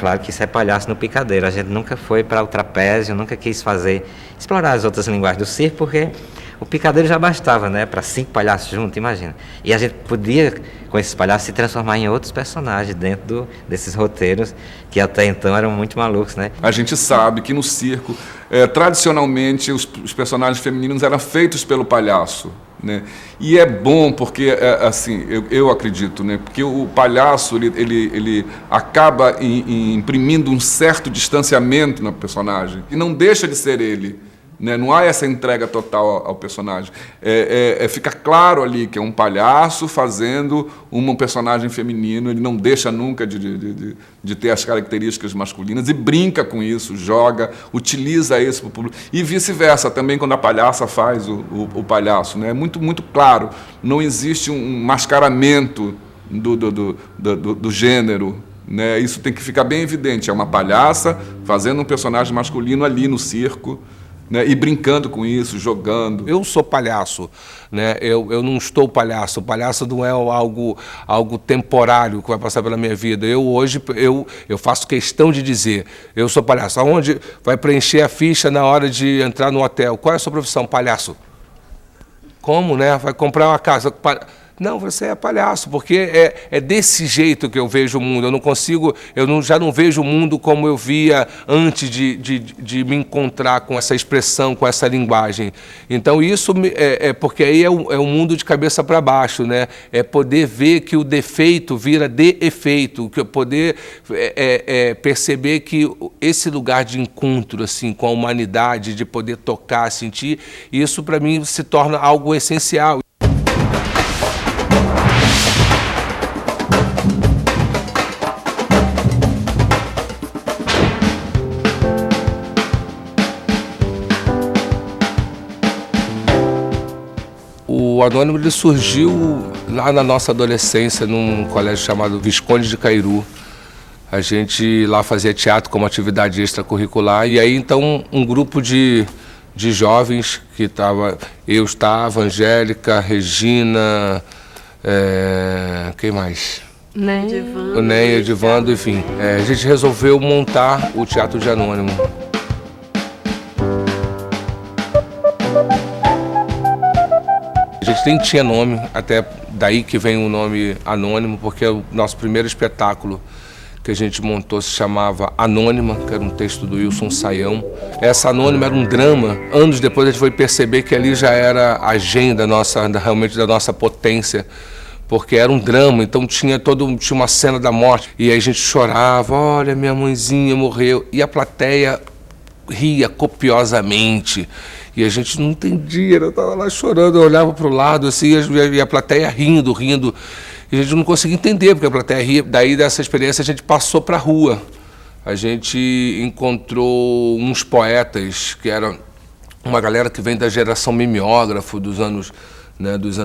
claro que isso é palhaço no picadeiro. A gente nunca foi para o trapézio, nunca quis explorar as outras linguagens do circo, porque o picadeiro já bastava, né? Para 5 palhaços juntos, imagina. E a gente podia, com esses palhaços, se transformar em outros personagens dentro desses roteiros que até então eram muito malucos, né? A gente sabe que no circo, tradicionalmente, os personagens femininos eram feitos pelo palhaço, né? E é bom porque, assim, eu acredito, né? Porque o palhaço, ele acaba imprimindo um certo distanciamento no personagem e não deixa de ser ele. Né? Não há essa entrega total ao personagem. Fica claro ali que é um palhaço fazendo um personagem feminino, ele não deixa nunca de ter as características masculinas e brinca com isso, joga, utiliza isso para o público. E vice-versa, também quando a palhaça faz o palhaço. Né? É muito, muito claro, não existe um mascaramento do gênero. Né? Isso tem que ficar bem evidente, é uma palhaça fazendo um personagem masculino ali no circo, né, e brincando com isso, jogando. Eu sou palhaço, né? Eu não estou palhaço. O palhaço não é algo temporário que vai passar pela minha vida. Hoje eu faço questão de dizer, eu sou palhaço. Aonde vai preencher a ficha na hora de entrar no hotel? Qual é a sua profissão? Palhaço. Como, né? Vai comprar uma casa. Não, você é palhaço, porque é desse jeito que eu vejo o mundo. Já não vejo o mundo como eu via antes de me encontrar com essa expressão, com essa linguagem. Então isso porque aí é um mundo de cabeça para baixo, né? É poder ver que o defeito vira de efeito, que poder perceber que esse lugar de encontro assim com a humanidade, de poder tocar, sentir, isso para mim se torna algo essencial. O Anônimo ele surgiu lá na nossa adolescência, num colégio chamado Visconde de Cairu. A gente lá fazia teatro como atividade extracurricular. E aí, então, um grupo de jovens que estava... Eu estava, Angélica, Regina... quem mais? O Ney, Edivando, enfim. A gente resolveu montar o Teatro de Anônimo. A gente nem tinha nome, até daí que vem o nome Anônimo, porque o nosso primeiro espetáculo que a gente montou se chamava Anônima, que era um texto do Wilson Saião. Essa Anônima era um drama. Anos depois a gente foi perceber que ali já era a agenda realmente da nossa potência, porque era um drama, então tinha uma cena da morte. E aí a gente chorava, olha, minha mãezinha morreu. E a plateia ria copiosamente. E a gente não entendia, eu estava lá chorando, eu olhava para o lado assim, e a plateia rindo. E a gente não conseguia entender, porque a plateia ria. Daí dessa experiência a gente passou para a rua. A gente encontrou uns poetas, que eram uma galera que vem da geração mimeógrafo dos anos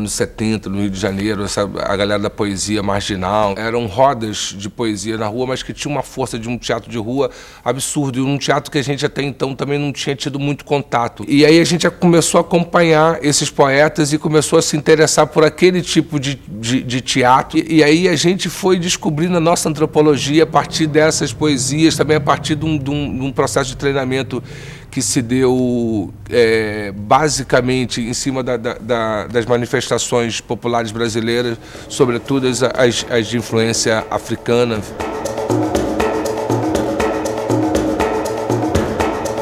70, no Rio de Janeiro, a galera da poesia marginal. Eram rodas de poesia na rua, mas que tinha uma força de um teatro de rua absurdo, e um teatro que a gente até então também não tinha tido muito contato. E aí a gente começou a acompanhar esses poetas e começou a se interessar por aquele tipo de teatro. E aí a gente foi descobrindo a nossa antropologia a partir dessas poesias, também a partir de um processo de treinamento que se deu basicamente em cima das manifestações populares brasileiras, sobretudo as de influência africana.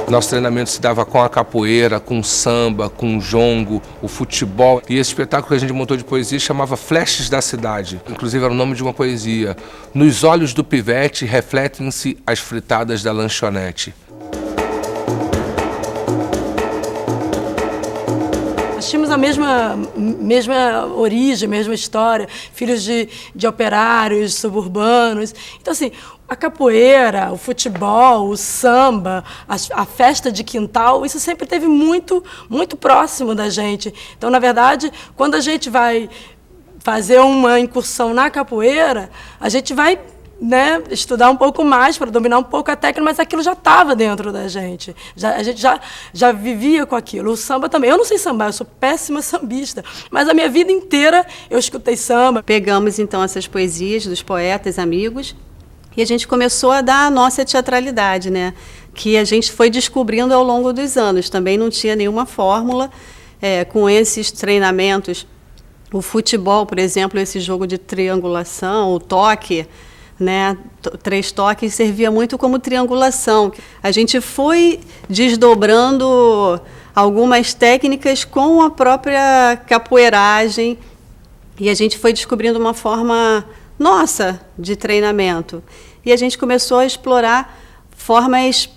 Nosso treinamento se dava com a capoeira, com o samba, com o jongo, o futebol. E esse espetáculo que a gente montou de poesia chamava Flashes da Cidade. Inclusive era o nome de uma poesia. Nos olhos do pivete refletem-se as fritadas da lanchonete. Tínhamos a mesma origem, a mesma história, filhos de operários suburbanos. Então, assim, a capoeira, o futebol, o samba, a festa de quintal, isso sempre esteve muito, muito próximo da gente. Então, na verdade, quando a gente vai fazer uma incursão na capoeira, a gente vai estudar um pouco mais para dominar um pouco a técnica, mas aquilo já estava dentro da gente. A gente já vivia com aquilo. O samba também. Eu não sei sambar, eu sou péssima sambista, mas a minha vida inteira eu escutei samba. Pegamos, então, essas poesias dos poetas amigos E a gente começou a dar a nossa teatralidade, né? Que a gente foi descobrindo ao longo dos anos. Também não tinha nenhuma fórmula. Com esses treinamentos, o futebol, por exemplo, esse jogo de triangulação, o toque, né? 3 toques servia muito como triangulação. A gente foi desdobrando algumas técnicas com a própria capoeiragem e a gente foi descobrindo uma forma nossa de treinamento. E a gente começou a explorar formas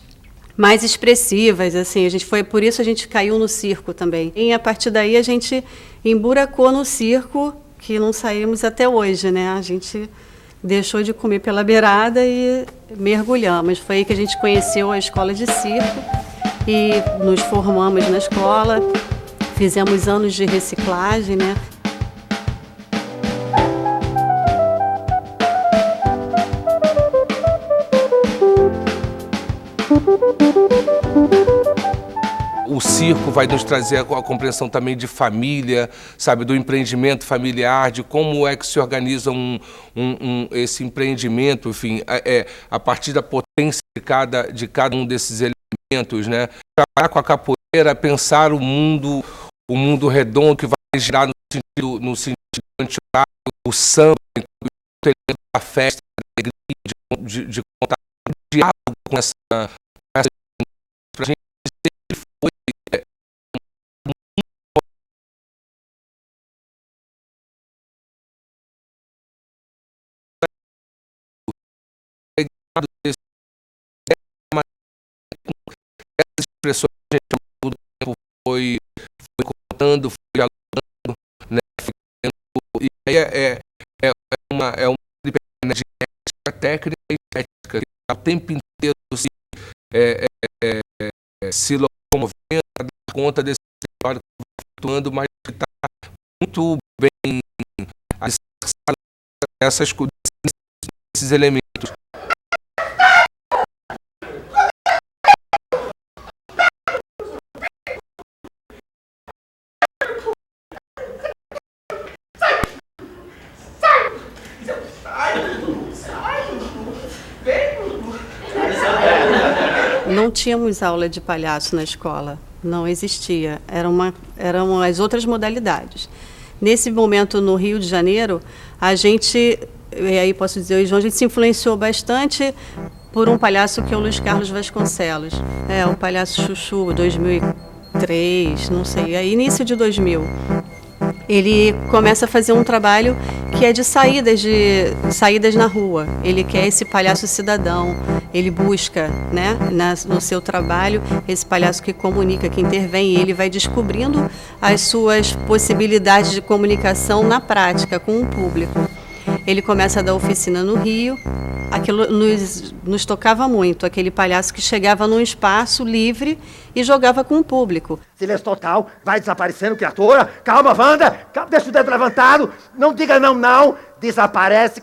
mais expressivas, assim, por isso a gente caiu no circo também. E a partir daí a gente emburacou no circo, que não saímos até hoje, né? A gente deixou de comer pela beirada e mergulhamos. Foi aí que a gente conheceu a escola de circo e nos formamos na escola, fizemos anos de reciclagem, né? O circo vai nos trazer a compreensão também de família, sabe, do empreendimento familiar, de como é que se organiza esse empreendimento, enfim, a partir da potência de cada um desses elementos, né? Trabalhar com a capoeira, pensar o mundo redondo que vai girar no sentido anti-horário, o samba, o elemento da festa, da alegria, de contar um diálogo com essa pra gente sempre foi essas expressões que a gente ao longo do tempo foi contando, foi dialogando, né? E aí é uma de ética, técnica e ética, que o tempo inteiro se locomovendo, a dar conta desse território que vai flutuando, mas que está muito bem alicerçado esses elementos. Não tínhamos aula de palhaço na escola, não existia, eram as outras modalidades. Nesse momento, no Rio de Janeiro, a gente, e aí posso dizer, eu e João, a gente se influenciou bastante por um palhaço que é o Luiz Carlos Vasconcelos, o palhaço Chuchu, 2003, não sei, início de 2000. Ele começa a fazer um trabalho que é de saídas na rua. Ele quer esse palhaço cidadão, ele busca, né, no seu trabalho esse palhaço que comunica, que intervém, e ele vai descobrindo as suas possibilidades de comunicação na prática com o público. Ele começa a dar oficina no Rio, aquilo nos tocava muito, aquele palhaço que chegava num espaço livre e jogava com o público. Silêncio total, vai desaparecendo, criatura. Calma, Wanda, deixa o dedo levantado, não diga não, desaparece.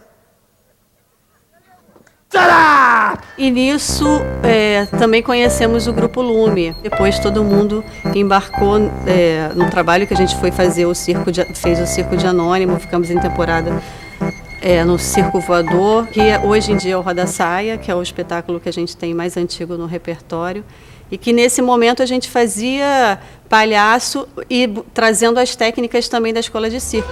Tcharam! E nisso também conhecemos o Grupo Lume. Depois todo mundo embarcou no trabalho que a gente foi fazer, fez o Circo de Anônimo, ficamos em temporada no Circo Voador, que hoje em dia é o Roda Saia, que é o espetáculo que a gente tem mais antigo no repertório, e que nesse momento a gente fazia palhaço e trazendo as técnicas também da escola de circo.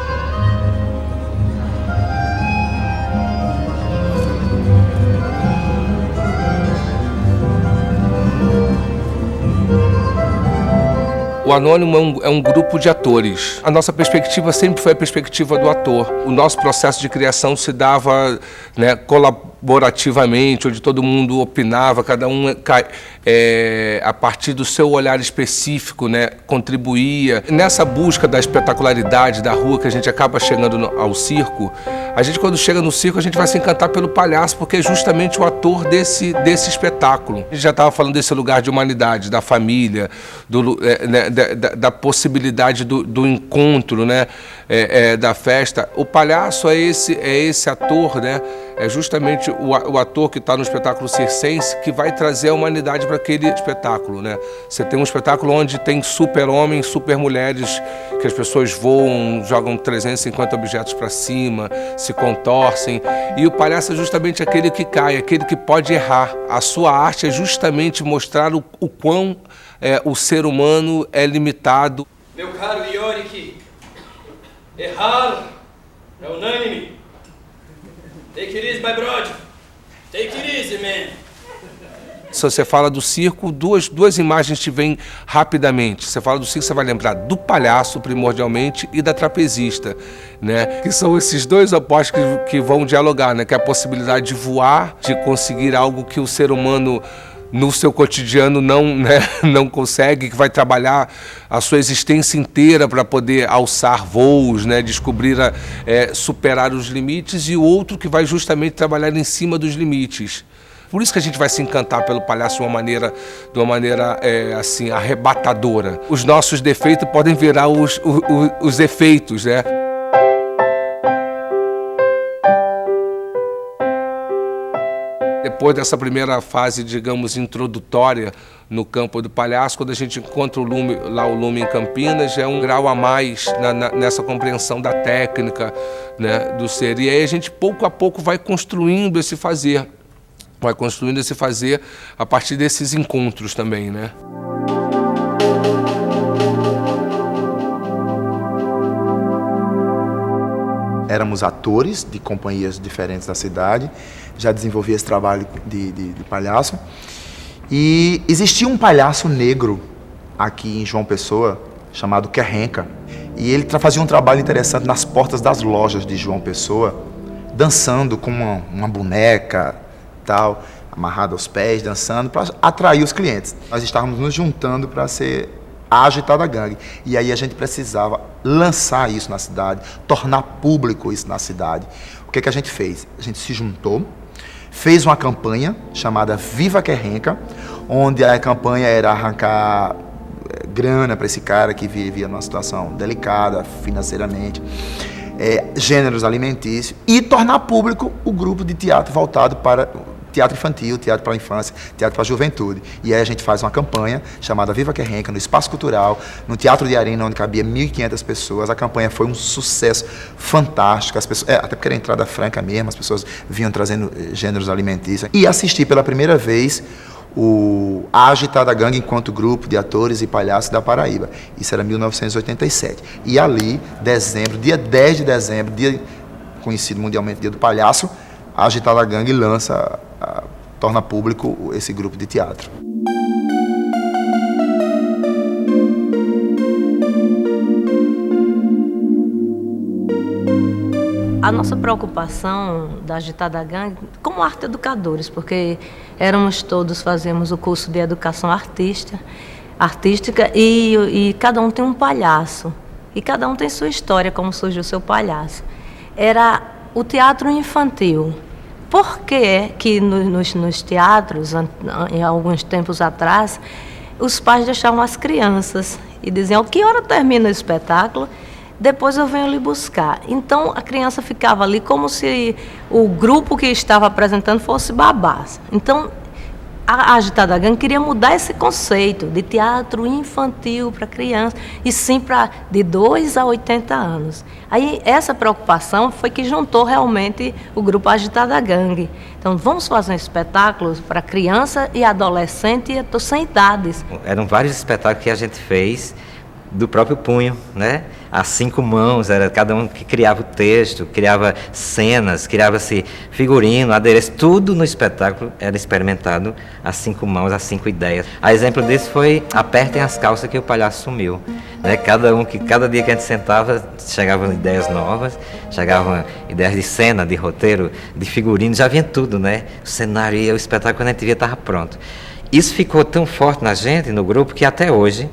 O Anônimo é um grupo de atores. A nossa perspectiva sempre foi a perspectiva do ator. O nosso processo de criação se dava, né, colaborativamente, onde todo mundo opinava, cada um a partir do seu olhar específico, né, contribuía. Nessa busca da espetacularidade da rua, que a gente acaba chegando ao circo, a gente, quando chega no circo, a gente vai se encantar pelo palhaço, porque é justamente o ator desse espetáculo. A gente já estava falando desse lugar de humanidade, da família, da possibilidade do encontro, né, da festa. O palhaço é esse ator, né, é justamente o ator que está no espetáculo circense que vai trazer a humanidade para aquele espetáculo, né? Você tem um espetáculo onde tem super-homens, super-mulheres, que as pessoas voam, jogam 350 objetos para cima, se contorcem, e o palhaço é justamente aquele que cai, aquele que pode errar. A sua arte é justamente mostrar o quão o ser humano é limitado. Meu caro Yorick, errar é unânime. Take it easy, my brother. Take it easy, man. Se você fala do circo, duas imagens te vêm rapidamente. Você fala do circo, você vai lembrar do palhaço, primordialmente, e da trapezista, né? Que são esses dois opostos que vão dialogar, né? Que é a possibilidade de voar, de conseguir algo que o ser humano no seu cotidiano não consegue, que vai trabalhar a sua existência inteira para poder alçar voos, né, descobrir, superar os limites, e o outro que vai justamente trabalhar em cima dos limites. Por isso que a gente vai se encantar pelo palhaço de uma maneira assim, arrebatadora. Os nossos defeitos podem virar os efeitos, né? Depois dessa primeira fase, digamos, introdutória no campo do palhaço, quando a gente encontra o Lume em Campinas, é um grau a mais nessa compreensão da técnica, né, do ser. E aí a gente, pouco a pouco, vai construindo esse fazer. Vai construindo esse fazer a partir desses encontros também, né? Éramos atores de companhias diferentes da cidade, já desenvolvia esse trabalho de palhaço. E existia um palhaço negro aqui em João Pessoa, chamado Querrenca. E ele fazia um trabalho interessante nas portas das lojas de João Pessoa, dançando com uma boneca, tal, amarrada aos pés, dançando, para atrair os clientes. Nós estávamos nos juntando para ser a Agitada Gangue. E aí a gente precisava lançar isso na cidade, tornar público isso na cidade. O que a gente fez? A gente se juntou, fez uma campanha chamada Viva Querrenca, onde a campanha era arrancar grana para esse cara que vivia numa situação delicada financeiramente, gêneros alimentícios, e tornar público o grupo de teatro voltado para teatro infantil, teatro para a infância, teatro para a juventude. E aí a gente faz uma campanha chamada Viva Querrenca, no Espaço Cultural, no Teatro de Arena, onde cabia 1.500 pessoas. A campanha foi um sucesso fantástico. As pessoas, até porque era entrada franca mesmo, as pessoas vinham trazendo gêneros alimentícios. E assisti pela primeira vez a Agitada Gangue enquanto grupo de atores e palhaços da Paraíba. Isso era 1987. E ali, dia 10 de dezembro, dia conhecido mundialmente Dia do Palhaço, a Agitada Gangue torna público esse grupo de teatro. A nossa preocupação da Agitada Gangue, como arte educadores, porque fazemos o curso de educação artística e cada um tem um palhaço, e cada um tem sua história, como surgiu o seu palhaço. Era o teatro infantil. Por que nos teatros, em alguns tempos atrás, os pais deixavam as crianças e diziam: que hora termina o espetáculo? Depois eu venho lhe buscar. Então a criança ficava ali como se o grupo que estava apresentando fosse babás. Então a Agitada Gangue queria mudar esse conceito de teatro infantil para criança, e sim para de 2 a 80 anos. Aí essa preocupação foi que juntou realmente o grupo Agitada Gangue. Então vamos fazer um espetáculo para criança e adolescente e sem idades. Eram vários espetáculos que a gente fez do próprio punho, né? As 5 mãos, era cada um que criava o texto, criava cenas, criava-se figurino, adereço, tudo no espetáculo era experimentado às 5 mãos, às 5 ideias. A exemplo disso foi Apertem as Calças, que o palhaço sumiu, né? Cada dia que a gente sentava, chegavam ideias novas, chegavam ideias de cena, de roteiro, de figurino, já vinha tudo, né? O cenário e o espetáculo, quando a gente via, estava pronto. Isso ficou tão forte na gente, no grupo, que até hoje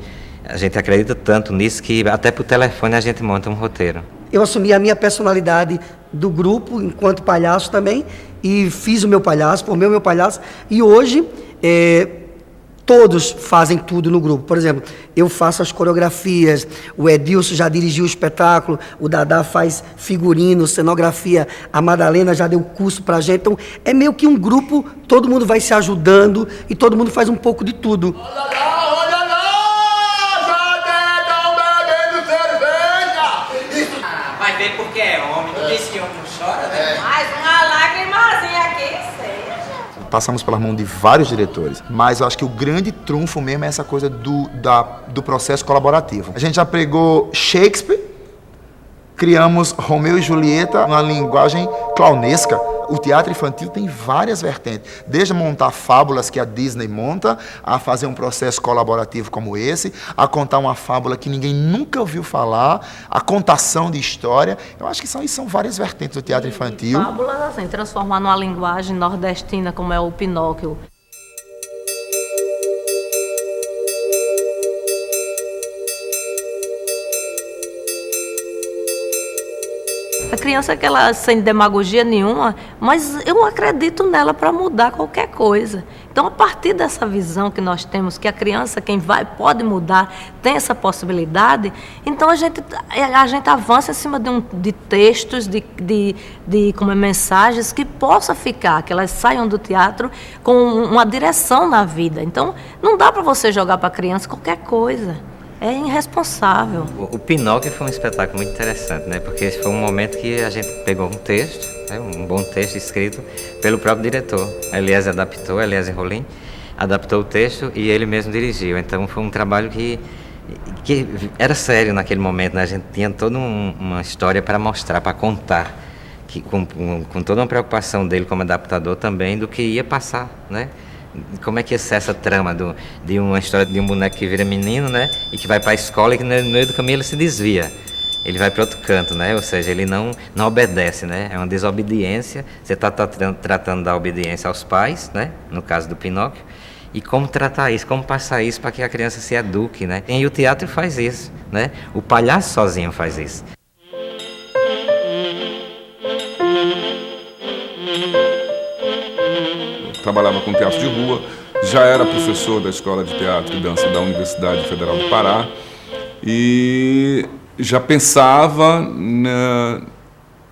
a gente acredita tanto nisso que até por telefone a gente monta um roteiro. Eu assumi a minha personalidade do grupo enquanto palhaço também, e fiz o meu palhaço, formei o meu palhaço, e hoje todos fazem tudo no grupo. Por exemplo, eu faço as coreografias, o Edilson já dirigiu o espetáculo, o Dadá faz figurino, cenografia, a Madalena já deu curso pra gente. Então, é meio que um grupo, todo mundo vai se ajudando e todo mundo faz um pouco de tudo. Vai ver porque é homem, não disse que homem não chora, né? Mais uma lagrimazinha aqui, seja. Passamos pela mão de vários diretores, mas eu acho que o grande trunfo mesmo é essa coisa do processo colaborativo. A gente já pregou Shakespeare, criamos Romeu e Julieta numa linguagem clownesca. O teatro infantil tem várias vertentes, desde montar fábulas que a Disney monta, a fazer um processo colaborativo como esse, a contar uma fábula que ninguém nunca ouviu falar, a contação de história. Eu acho que são várias vertentes do teatro infantil. Fábulas assim, transformar numa linguagem nordestina como é o Pinóquio. A criança que ela sem demagogia nenhuma, mas eu acredito nela para mudar qualquer coisa. Então, a partir dessa visão que nós temos, que a criança, quem pode mudar, tem essa possibilidade, então a gente avança em cima de textos, como mensagens que possa ficar, que elas saiam do teatro com uma direção na vida. Então, não dá para você jogar para a criança qualquer coisa. É irresponsável. O Pinóquio foi um espetáculo muito interessante, né? Porque esse foi um momento que a gente pegou um texto, né? Um bom texto escrito pelo próprio diretor. Eliezer Rolim adaptou o texto e ele mesmo dirigiu. Então foi um trabalho que era sério naquele momento, né? A gente tinha toda uma história para mostrar, para contar, que com toda uma preocupação dele como adaptador também do que ia passar, né? Como é que ia ser essa trama de uma história de um boneco que vira menino, né? E que vai para a escola e que no meio do caminho ele se desvia. Ele vai para outro canto, né? Ou seja, ele não obedece, né? É uma desobediência. Você está tratando da obediência aos pais, né? No caso do Pinóquio. E como tratar isso, como passar isso para que a criança se eduque, né? E o teatro faz isso, né? O palhaço sozinho faz isso. Trabalhava com teatro de rua, já era professor da Escola de Teatro e Dança da Universidade Federal do Pará e já pensava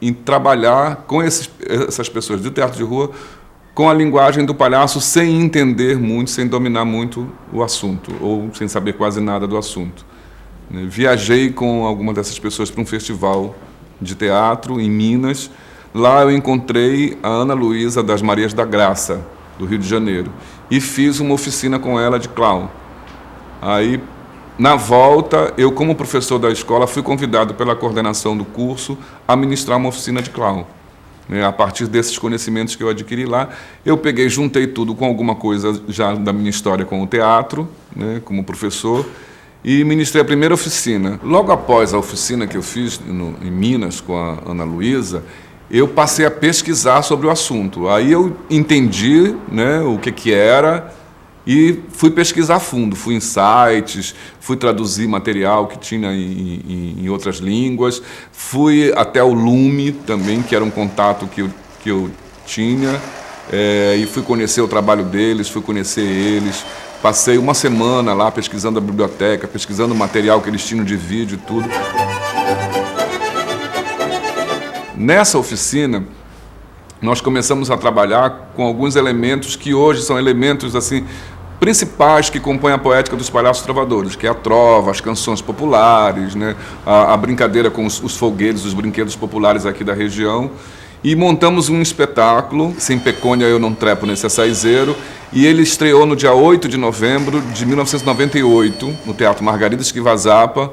em trabalhar com essas pessoas do teatro de rua com a linguagem do palhaço sem entender muito, sem dominar muito o assunto ou sem saber quase nada do assunto. Viajei com alguma dessas pessoas para um festival de teatro em Minas. Lá eu encontrei a Ana Luísa das Marias da Graça, do Rio de Janeiro, e fiz uma oficina com ela de clown. Aí, na volta, eu como professor da escola fui convidado pela coordenação do curso a ministrar uma oficina de clown. A partir desses conhecimentos que eu adquiri lá, eu juntei tudo com alguma coisa já da minha história com o teatro, né, como professor, e ministrei a primeira oficina. Logo após a oficina que eu fiz em Minas com a Ana Luísa, eu passei a pesquisar sobre o assunto. Aí eu entendi, né, o que era e fui pesquisar a fundo. Fui em sites, fui traduzir material que tinha em outras línguas, fui até o Lume também, que era um contato que eu tinha, e fui conhecer o trabalho deles, fui conhecer eles. Passei uma semana lá pesquisando a biblioteca, pesquisando o material que eles tinham de vídeo e tudo. Nessa oficina, nós começamos a trabalhar com alguns elementos que hoje são elementos assim, principais que compõem a poética dos palhaços trovadores, que é a trova, as canções populares, né? a brincadeira com os folguedos, os brinquedos populares aqui da região. E montamos um espetáculo, Sem Pecônia Eu Não Trepo Nesse Açaizeiro, e ele estreou no dia 8 de novembro de 1998, no Teatro Margarida Esquivazapa,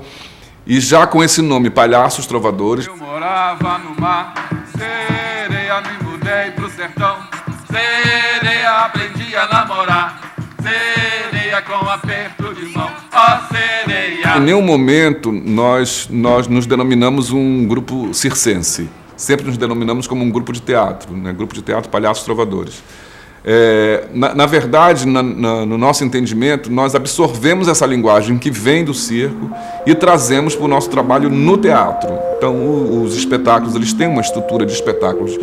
e já com esse nome, Palhaços Trovadores. Eu morava no mar, sereia, me mudei pro sertão, sereia, aprendi a namorar, sereia com aperto de mão, ó sereia. Em nenhum momento nós nos denominamos um grupo circense, sempre nos denominamos como um grupo de teatro, né? Grupo de teatro Palhaços Trovadores. Na verdade, no nosso entendimento, nós absorvemos essa linguagem que vem do circo e trazemos para o nosso trabalho no teatro. Então, os espetáculos, eles têm uma estrutura de espetáculos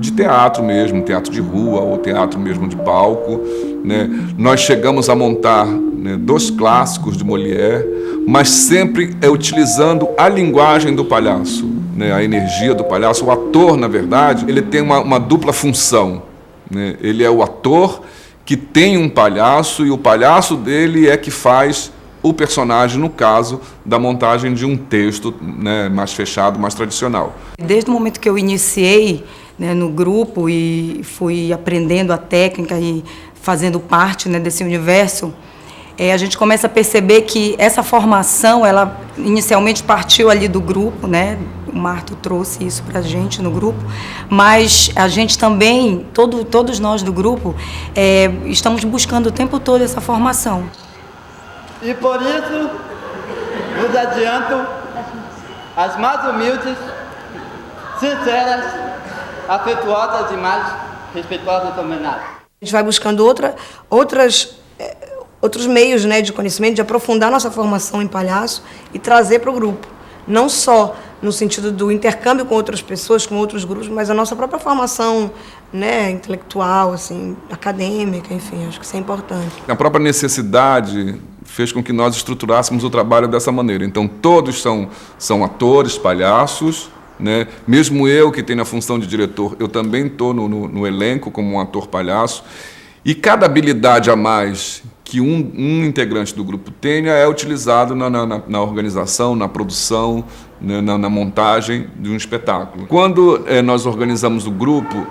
de teatro mesmo, teatro de rua ou teatro mesmo de palco, né? Nós chegamos a montar, né, 2 clássicos de Molière, mas sempre utilizando a linguagem do palhaço, né? A energia do palhaço. O ator, na verdade, ele tem uma dupla função, né? Ele é o ator que tem um palhaço e o palhaço dele é que faz o personagem, no caso da montagem de um texto, né, mais fechado, mais tradicional. Desde o momento que eu iniciei, né, no grupo e fui aprendendo a técnica e fazendo parte, né, desse universo, a gente começa a perceber que essa formação, ela inicialmente partiu ali do grupo, né? O Marto trouxe isso para a gente no grupo, mas a gente também, todos nós do grupo, estamos buscando o tempo todo essa formação. E por isso, vos adianto as mais humildes, sinceras, afetuosas e mais respeitosas homenagens. A gente vai buscando outros meios, né, de conhecimento, de aprofundar nossa formação em palhaço e trazer para o grupo. Não só no sentido do intercâmbio com outras pessoas, com outros grupos, mas a nossa própria formação, né, intelectual, assim, acadêmica, enfim, acho que isso é importante. A própria necessidade fez com que nós estruturássemos o trabalho dessa maneira. Então, todos são atores, palhaços, né? Mesmo eu, que tenho a função de diretor, eu também estou no elenco como um ator palhaço. E cada habilidade a mais que um integrante do grupo tenha é utilizado na organização, na produção, né, na montagem de um espetáculo. Quando nós organizamos o grupo,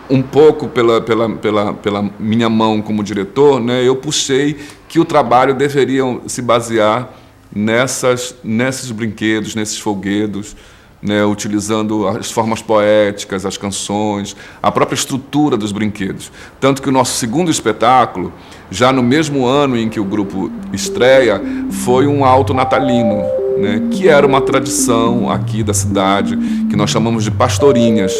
um pouco pela minha mão como diretor, né, eu puxei que o trabalho deveria se basear nesses brinquedos, nesses folguedos, né, utilizando as formas poéticas, as canções, a própria estrutura dos brinquedos. Tanto que o nosso segundo espetáculo, já no mesmo ano em que o grupo estreia, foi um alto natalino, né, que era uma tradição aqui da cidade, que nós chamamos de pastorinhas.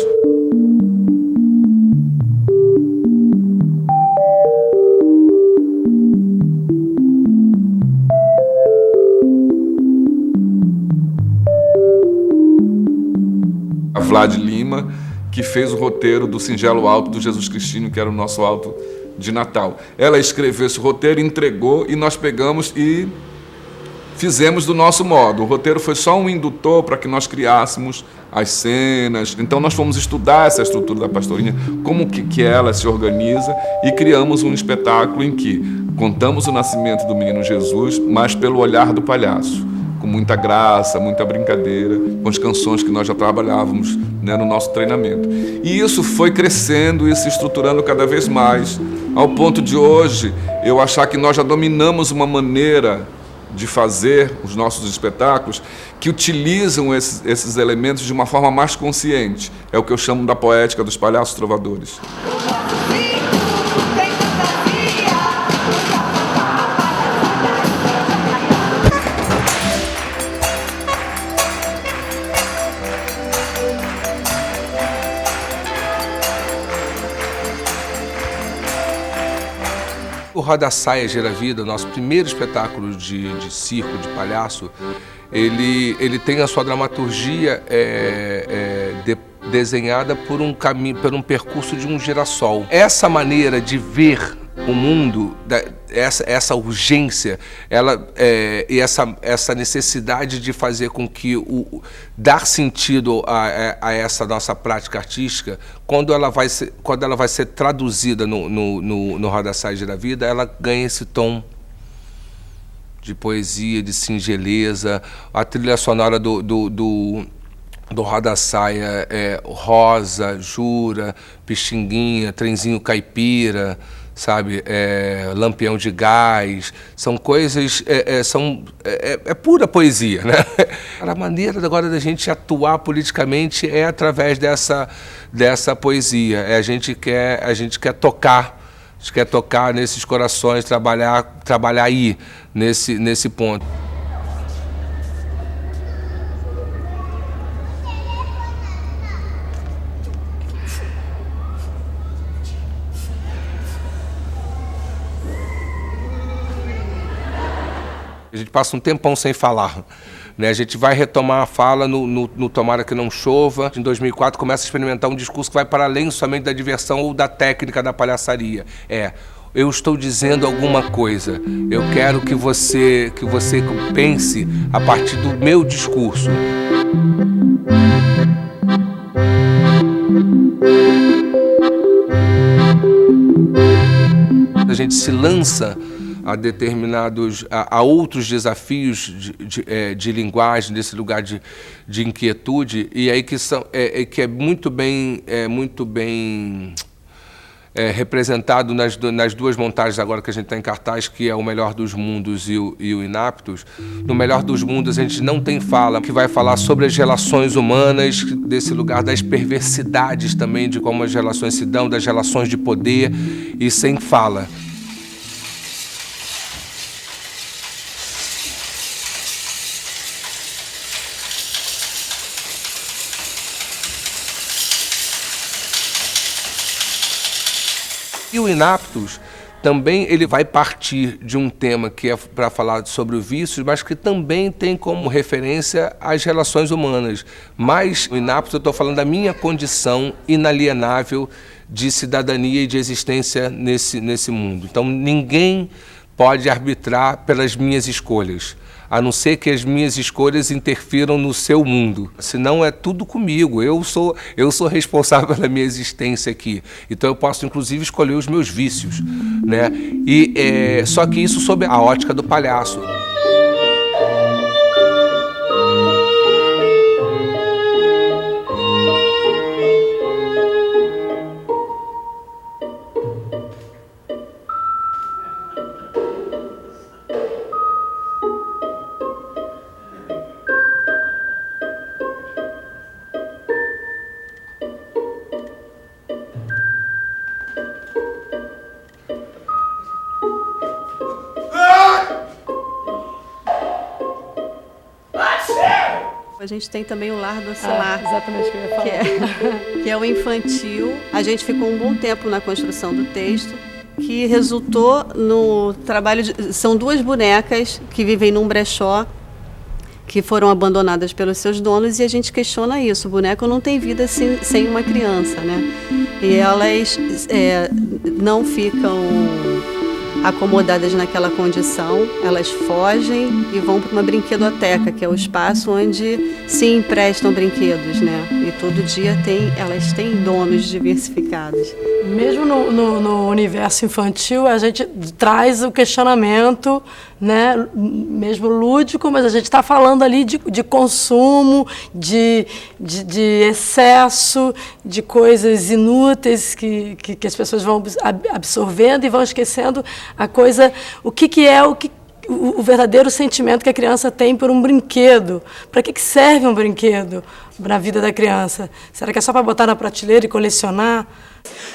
Vlad Lima, que fez o roteiro do Singelo Alto do Jesus Cristinho, que era o nosso alto de Natal. Ela escreveu esse roteiro, entregou e nós pegamos e fizemos do nosso modo. O roteiro foi só um indutor para que nós criássemos as cenas. Então nós fomos estudar essa estrutura da pastorinha, como que ela se organiza, e criamos um espetáculo em que contamos o nascimento do menino Jesus, mas pelo olhar do palhaço, com muita graça, muita brincadeira, com as canções que nós já trabalhávamos, né, no nosso treinamento. E isso foi crescendo e se estruturando cada vez mais, ao ponto de hoje eu achar que nós já dominamos uma maneira de fazer os nossos espetáculos que utilizam esses elementos de uma forma mais consciente. É o que eu chamo da poética dos palhaços trovadores. O Roda Saia Gira Vida, nosso primeiro espetáculo de circo, de palhaço, ele tem a sua dramaturgia desenhada por um caminho, por um percurso de um girassol. Essa maneira de ver o mundo, essa urgência, e essa necessidade de fazer com que dar sentido a essa nossa prática artística, quando ela vai ser traduzida no Roda Saia Gira Vida, ela ganha esse tom de poesia, de singeleza. A trilha sonora do Roda Saia é Rosa, Jura, Pixinguinha, Trenzinho Caipira, sabe, Lampião de Gás, são coisas, é pura poesia, né? A maneira agora da gente atuar politicamente é através dessa poesia. A gente quer tocar nesses corações, trabalhar aí nesse ponto. A gente passa um tempão sem falar. A gente vai retomar a fala no Tomara que não chova. Em 2004 começa a experimentar um discurso que vai para além somente da diversão ou da técnica da palhaçaria. Eu estou dizendo alguma coisa. Eu quero que você pense a partir do meu discurso. A gente se lança a outros desafios de linguagem, desse lugar de inquietude, e aí que é muito bem representado nas duas montagens agora que a gente está em cartaz, que é o Melhor dos Mundos e o Inaptos. No Melhor dos Mundos a gente não tem fala, que vai falar sobre as relações humanas, desse lugar das perversidades também, de como as relações se dão, das relações de poder, e sem fala. E o Inaptos também ele vai partir de um tema que é para falar sobre o vício, mas que também tem como referência as relações humanas. Mas o Inaptos eu estou falando da minha condição inalienável de cidadania e de existência nesse mundo. Então ninguém pode arbitrar pelas minhas escolhas, a não ser que as minhas escolhas interfiram no seu mundo. Senão é tudo comigo, eu sou responsável pela minha existência aqui. Então eu posso, inclusive, escolher os meus vícios, né? Só que isso sob a ótica do palhaço. A gente tem também o Lar Docilar, exatamente o que eu ia falar. Que é o infantil. A gente ficou um bom tempo na construção do texto, que resultou no trabalho são duas bonecas que vivem num brechó, que foram abandonadas pelos seus donos, e a gente questiona isso. O boneco não tem vida sem uma criança, né? E elas não ficam acomodadas naquela condição, elas fogem e vão para uma brinquedoteca, que é o espaço onde se emprestam brinquedos, né? E todo dia elas têm donos diversificados. Mesmo no universo infantil, a gente traz o questionamento, né, mesmo lúdico, mas a gente está falando ali de consumo, de excesso, de coisas inúteis que as pessoas vão absorvendo e vão esquecendo a coisa, o verdadeiro sentimento que a criança tem por um brinquedo. Para que serve um brinquedo na vida da criança? Será que é só para botar na prateleira e colecionar?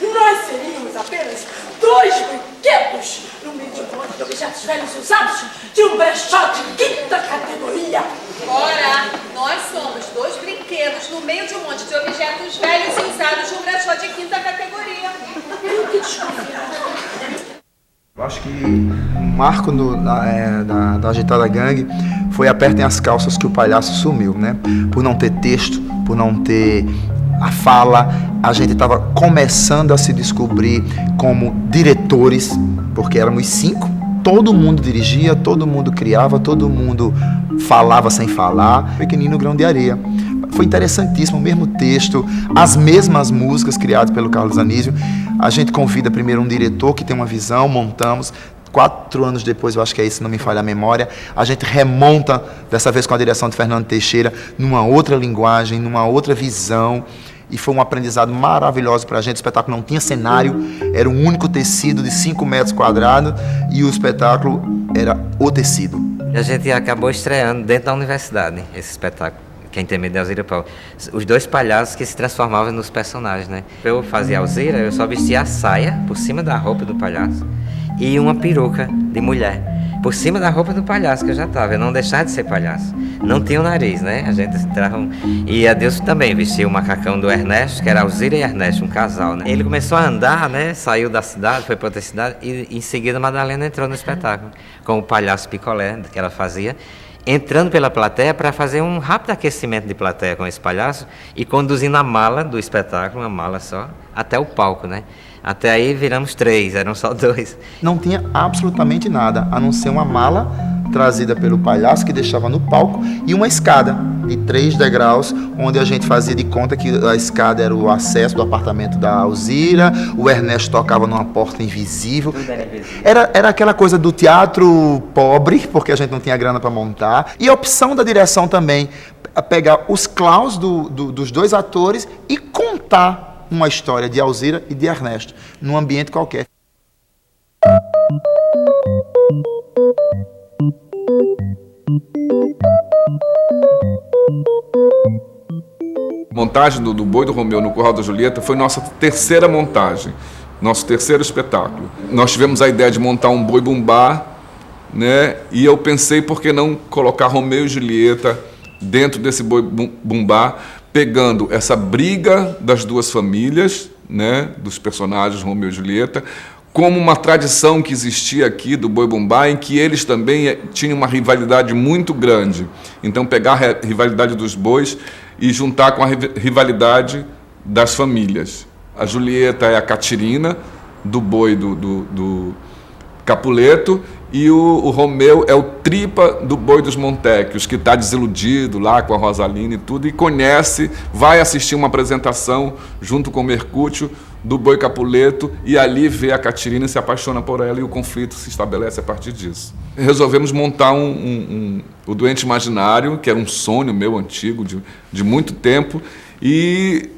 Nós seríamos apenas dois brinquedos no meio de um monte de objetos velhos e usados de um brechó de quinta categoria. Ora, nós somos dois brinquedos no meio de um monte de objetos velhos e usados de um brechó de quinta categoria. Que desconfiado. Eu acho que um marco da Agitada Gangue foi Apertem as Calças, que o palhaço sumiu, né? Por não ter texto, por não ter a fala, a gente estava começando a se descobrir como diretores, porque éramos 5, todo mundo dirigia, todo mundo criava, todo mundo falava sem falar, Pequenino Grão de Areia. Foi interessantíssimo, o mesmo texto, as mesmas músicas criadas pelo Carlos Anísio. A gente convida primeiro um diretor que tem uma visão, montamos. 4 anos depois, eu acho que é isso, se não me falha a memória, a gente remonta, dessa vez com a direção de Fernando Teixeira, numa outra linguagem, numa outra visão. E foi um aprendizado maravilhoso para a gente. O espetáculo não tinha cenário, era um único tecido de 5 metros quadrados e o espetáculo era o tecido. E a gente acabou estreando dentro da universidade esse espetáculo. Quem tem medo de Alzira Paulo. Os dois palhaços que se transformavam nos personagens, né? Eu fazia Alzira, eu só vestia a saia por cima da roupa do palhaço e uma peruca de mulher. por cima da roupa do palhaço que eu já estava. Eu não deixava de ser palhaço. Não tinha o nariz, né? A gente entrava... E Adilson também vestia o macacão do Ernesto, que era Alzira e Ernesto, um casal, né? Ele começou a andar, né? Saiu da cidade, foi para outra cidade, e em seguida Madalena entrou no espetáculo, com o palhaço picolé que ela fazia, entrando pela plateia para fazer um rápido aquecimento de plateia com esse palhaço e conduzindo a mala do espetáculo, uma mala só, até o palco, né? Até aí viramos 3, eram só 2. Não tinha absolutamente nada, a não ser uma mala trazida pelo palhaço que deixava no palco e uma escada de 3 degraus, onde a gente fazia de conta que a escada era o acesso do apartamento da Alzira, o Ernesto tocava numa porta invisível. Tudo era invisível. Era aquela coisa do teatro pobre, porque a gente não tinha grana para montar, e a opção da direção também, a pegar os claus dos 2 atores e contar uma história de Alzira e de Ernesto, num ambiente qualquer. Montagem do Boi do Romeu no Curral da Julieta foi nossa terceira montagem, nosso terceiro espetáculo. Nós tivemos a ideia de montar um boi bumbá, né? E eu pensei, por que não colocar Romeu e Julieta dentro desse boi bumbá, pegando essa briga das 2 famílias, né, dos personagens Romeu e Julieta, como uma tradição que existia aqui do boi bumbá, em que eles também tinham uma rivalidade muito grande. Então, pegar a rivalidade dos bois e juntar com a rivalidade das famílias. A Julieta é a Catirina, do boi do Capuleto, e o Romeu é o Tripa do Boi dos Montecchios, que está desiludido lá com a Rosalina e tudo, e conhece, vai assistir uma apresentação junto com o Mercúcio do Boi Capuleto, e ali vê a Catirina e se apaixona por ela, e o conflito se estabelece a partir disso. Resolvemos montar o Doente Imaginário, que era um sonho meu antigo, de muito tempo, e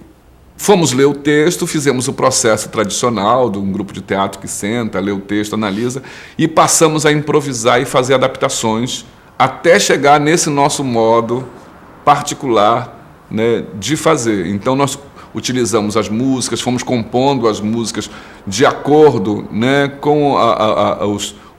fomos ler o texto, fizemos o processo tradicional de um grupo de teatro que senta, lê o texto, analisa, e passamos a improvisar e fazer adaptações até chegar nesse nosso modo particular, né, de fazer. Então, nós utilizamos as músicas, fomos compondo as músicas de acordo, né, com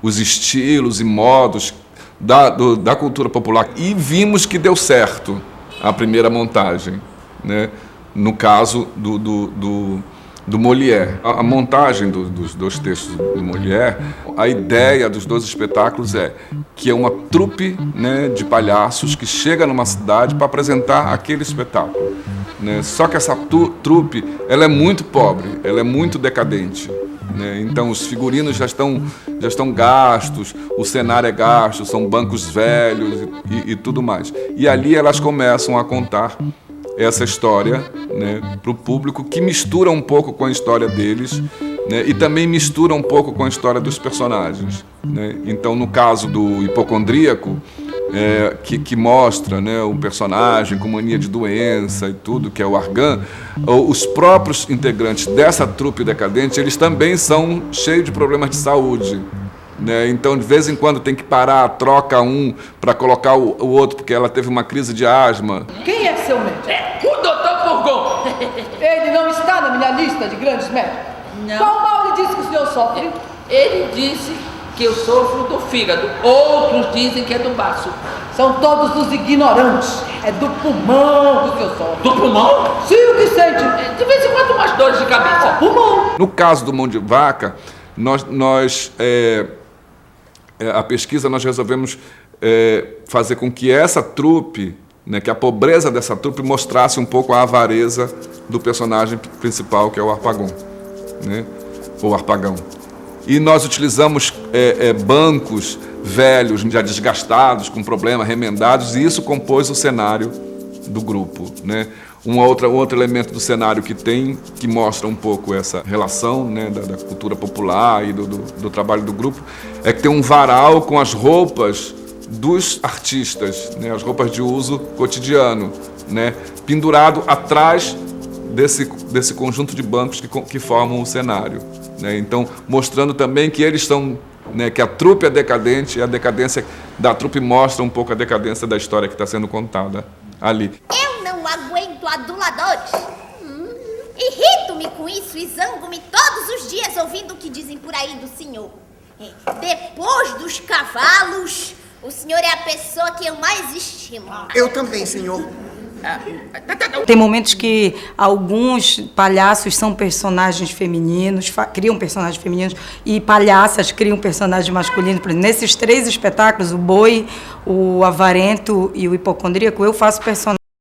os estilos e modos da cultura popular, e vimos que deu certo a primeira montagem, né? No caso do Molière. A montagem dos 2 textos do Molière, a ideia dos 2 espetáculos é que é uma trupe, né, de palhaços que chega numa cidade para apresentar aquele espetáculo, né? Só que essa trupe, ela é muito pobre, ela é muito decadente, né? Então os figurinos já estão gastos, o cenário é gasto, são bancos velhos e tudo mais. E ali elas começam a contar essa história, né, para o público, que mistura um pouco com a história deles, né, e também mistura um pouco com a história dos personagens, né? Então, no caso do Hipocondríaco, que mostra, né, o personagem com mania de doença e tudo, que é o Argan, os próprios integrantes dessa trupe decadente, eles também são cheios de problemas de saúde, né? Então, de vez em quando tem que parar, troca um para colocar o outro, porque ela teve uma crise de asma. Quem é seu médico? O Dr. Purgon. Ele não está na minha lista de grandes médicos? Não. Qual mal ele disse que o senhor sofre? Ele disse que eu sofro do fígado. Outros dizem que é do baço. São todos os ignorantes. É do pulmão que o senhor sofre. Do pulmão? Sim, o que sente? De vez em quando umas dores de cabeça. Pulmão. No caso do Mão de Vaca, a pesquisa, nós resolvemos fazer com que essa trupe, né, que a pobreza dessa trupe mostrasse um pouco a avareza do personagem principal, que é o Harpagon, né, ou Harpagão. E nós utilizamos bancos velhos, já desgastados, com problemas, remendados, e isso compôs o cenário do grupo, né? Um outro elemento do cenário que mostra um pouco essa relação, né, da cultura popular e do trabalho do grupo, é que tem um varal com as roupas dos artistas, né, as roupas de uso cotidiano, né, pendurado atrás desse conjunto de bancos que formam o cenário, né? Então, mostrando também que eles são, né, que a trupe é decadente, e a decadência da trupe mostra um pouco a decadência da história que está sendo contada ali. Eu não aguento aduladores. Irrito-me com isso e zango-me todos os dias ouvindo o que dizem por aí do senhor. Depois dos cavalos, o senhor é a pessoa que eu mais estimo. Eu também, senhor. Tem momentos que alguns palhaços são personagens femininos, criam personagens femininos, e palhaças criam personagens masculinos. Por exemplo, nesses 3 espetáculos, o Boi, o Avarento e o Hipocondríaco, eu faço personagens